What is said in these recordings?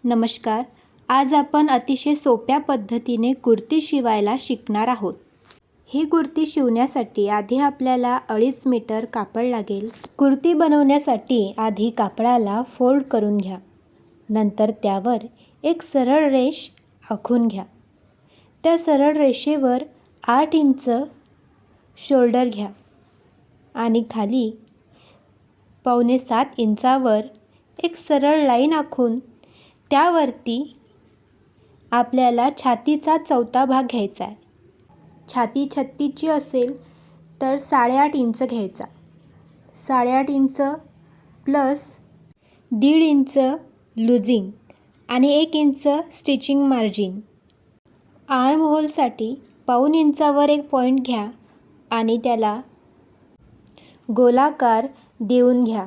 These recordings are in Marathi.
नमस्कार. आज आपण अतिशय सोप्या पद्धतीने कुर्ती शिवायला शिकणार आहोत. ही कुर्ती शिवण्यासाठी आधी आपल्याला 2.5 मीटर कापड लागेल. कुर्ती बनवण्यासाठी आधी कापडाला फोल्ड करून घ्या. नंतर त्यावर एक सरळ रेष आखून घ्या. त्या सरळ रेषेवर 8 इंच शोल्डर घ्या आणि खाली 6.25 इंचावर एक सरळ लाईन आखून त्यावरती आपल्याला छातीचा चौथा भाग घ्यायचा आहे. छाती 36ची असेल तर 8.5 इंच घ्यायचा. 8.5 इंच प्लस 1.5 इंच लुझिंग आणि 1 इंच स्टिचिंग मार्जिन. आर्म होलसाठी 1.25 इंचावर एक पॉईंट घ्या आणि त्याला गोलाकार देऊन घ्या.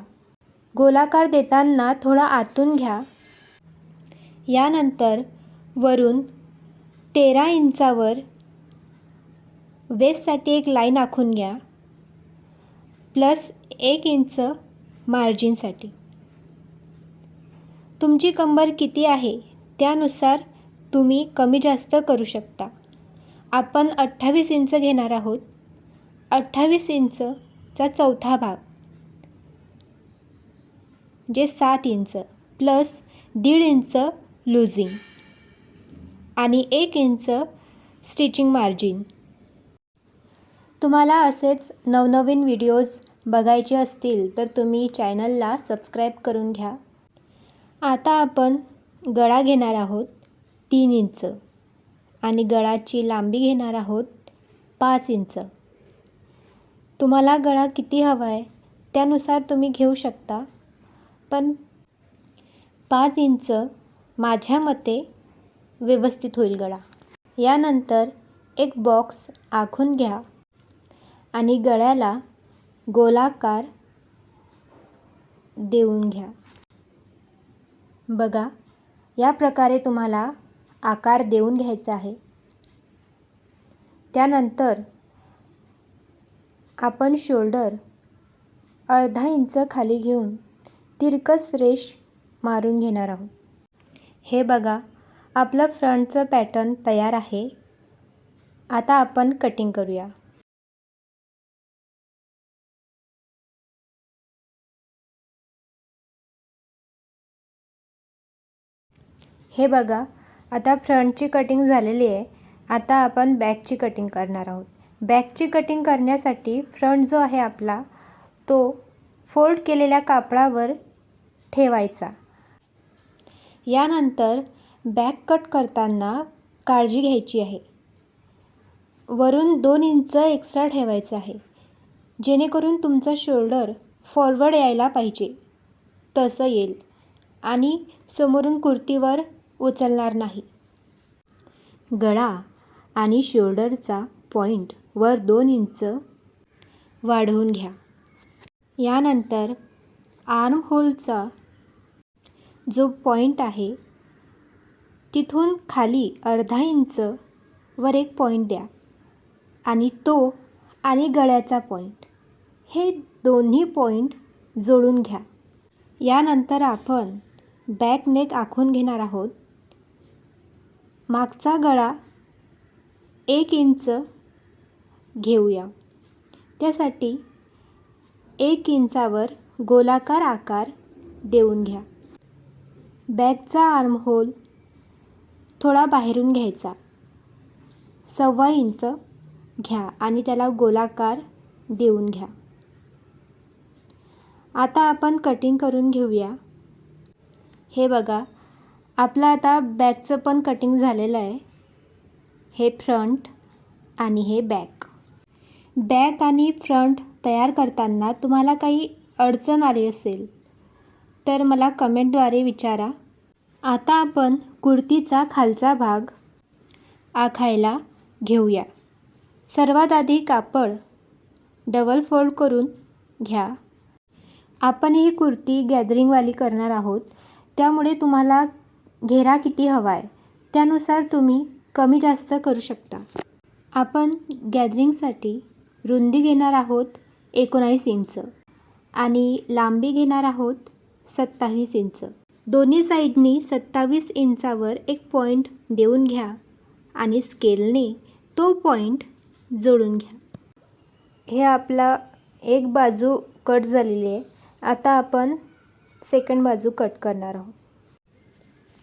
गोलाकार देताना थोडा आतून घ्या. यानंतर वरून 13 इंचावर वेस्टसाठी एक लाईन आखून घ्या प्लस 1 इंच मार्जिनसाठी. तुमची कंबर किती आहे त्यानुसार तुम्ही कमी जास्त करू शकता. आपण 28 इंच घेणार आहोत. 28 इंचचा चौथा भाग जे 7 इंच प्लस 1.5 इंच लुझिंग आणि 1 इंच स्टिचिंग मार्जिन. तुम्हाला असेच नवनवीन व्हिडिओज बघायचे असतील तर तुम्ही चॅनलला सबस्क्राईब करून घ्या. आता आपण गळा घेणार आहोत 3 इंच आणि गळाची लांबी घेणार आहोत 5 इंच. तुम्हाला गळा किती हवा आहे त्यानुसार तुम्ही घेऊ शकता, पण 5 इंच माझ्या मते व्यवस्थित होईल गळा. यानंतर एक बॉक्स आखून घ्या आणि गळ्याला गोलाकार देऊन घ्या. बघा, या प्रकारे तुम्हाला आकार देऊन घ्यायचा आहे. त्यानंतर आपण शोल्डर 0.5 इंच खाली घेऊन तिरकस रेष मारून घेणार आहोत. हे बघा, आपलं फ्रंटचं पॅटर्न तयार आहे. आता आपण कटिंग करूया. हे बघा, आता फ्रंटची कटिंग झालेली आहे. आता आपण बॅकची कटिंग करणार आहोत. बॅकची कटिंग करण्यासाठी फ्रंट जो आहे आपला तो फोल्ड केलेल्या कापडावर ठेवायचा. यानंतर बॅक कट करताना काळजी घ्यायची आहे. वरून 2 इंच एक्स्ट्रा ठेवायचं आहे जेणेकरून तुमचं शोल्डर फॉरवर्ड यायला पाहिजे तसं येईल आणि समोरून कुर्तीवर उचलणार नाही. गळा आणि शोल्डरचा पॉईंट वर 2 इंच वाढवून घ्या. यानंतर आर्म होलचा जो पॉईंट आहे तिथून खाली 0.5 इंच वर एक पॉईंट द्या आणि तो आणि गळ्याचा पॉईंट हे दोन्ही पॉईंट जोडून घ्या. यानंतर आपण बॅक नेक आखून घेणार आहोत. मागचा गळा 1 इंच घेऊया. त्यासाठी 1 इंचावर गोलाकार आकार देऊन घ्या. बॅकचा आर्म होल थोडा बाहेरून घ्यायचा. 1.25 इंच घ्या आणि त्याला गोलाकार देऊन घ्या. आता आपण कटिंग करून घेऊया. हे बघा, आपलं आता बॅकचं पण कटिंग झालेलं आहे. हे फ्रंट आणि हे बॅक. बॅक आणि फ्रंट तयार करताना तुम्हाला काही अडचण आली असेल तर मला कमेंटद्वारे विचारा. आता आपण कुर्तीचा खालचा भाग आखायला घेऊया. सर्वात आधी कापड डबल फोल्ड करून घ्या. आपण ही कुर्ती गॅदरिंगवाली करणार आहोत, त्यामुळे तुम्हाला घेरा किती हवा आहे त्यानुसार तुम्ही कमी जास्त करू शकता. आपण गॅदरिंगसाठी रुंदी घेणार आहोत 19 इंच आणि लांबी घेणार आहोत 27 इंच. दोन्ही साईडनी 27 इंचावर एक पॉईंट देऊन घ्या आणि स्केलने तो पॉईंट जोडून घ्या. हे आपला एक बाजू कट झालेली आहे. आता आपण सेकंड बाजू कट करणार आहोत.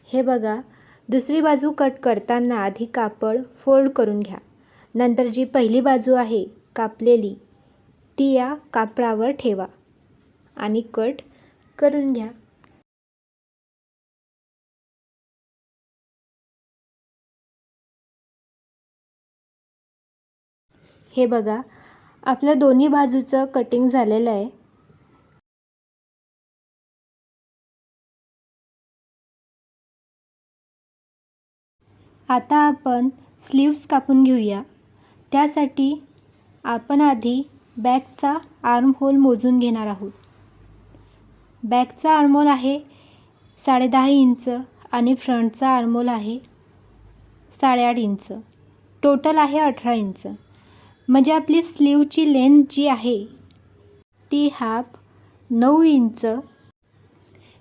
हे बघा, दुसरी बाजू कट करताना आधी कापड फोल्ड करून घ्या. नंतर जी पहिली बाजू आहे कापलेली ती या कापडावर ठेवा आणि कट करून घ्या. हे बघा, आपलं दोन्ही बाजूचं कटिंग झालेलं आहे. आता आपण स्लीव्स कापून घेऊया. त्यासाठी आपण आधी बॅकचा आर्महोल मोजून घेणार आहोत. बॅकचा आर्महोल आहे 10.5 इंच आणि फ्रंटचा आर्महोल आहे 8.5 इंच. टोटल आहे 18 इंच. म्हणजे आपली स्लीवची लेंथ जी आहे ती हाफ 9 इंच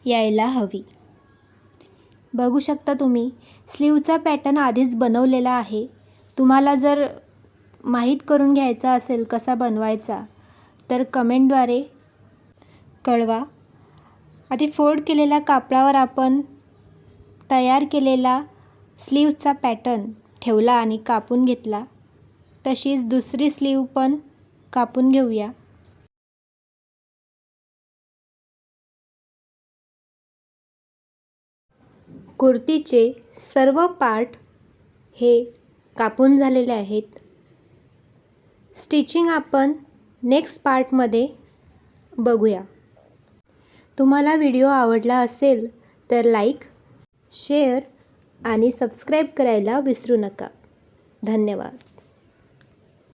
यायला हवी. बघू शकता तुम्ही, स्लीवचा पॅटर्न आधीच बनवलेला आहे. तुम्हाला जर माहीत करून घ्यायचा असेल कसा बनवायचा तर कमेंटद्वारे कळवा. आधी फोल्ड केलेल्या कापडावर आपण तयार केलेला स्लीवचा पॅटर्न ठेवला आणि कापून घेतला. तशीच दुसरी स्लीव पण कापून घेऊया. कुर्तीचे सर्व पार्ट हे कापून झालेले आहेत. स्टिचिंग आपण नेक्स्ट पार्टमध्ये बघूया. तुम्हाला व्हिडिओ आवडला असेल तर लाईक, शेअर आणि सबस्क्राईब करायला विसरू नका. धन्यवाद.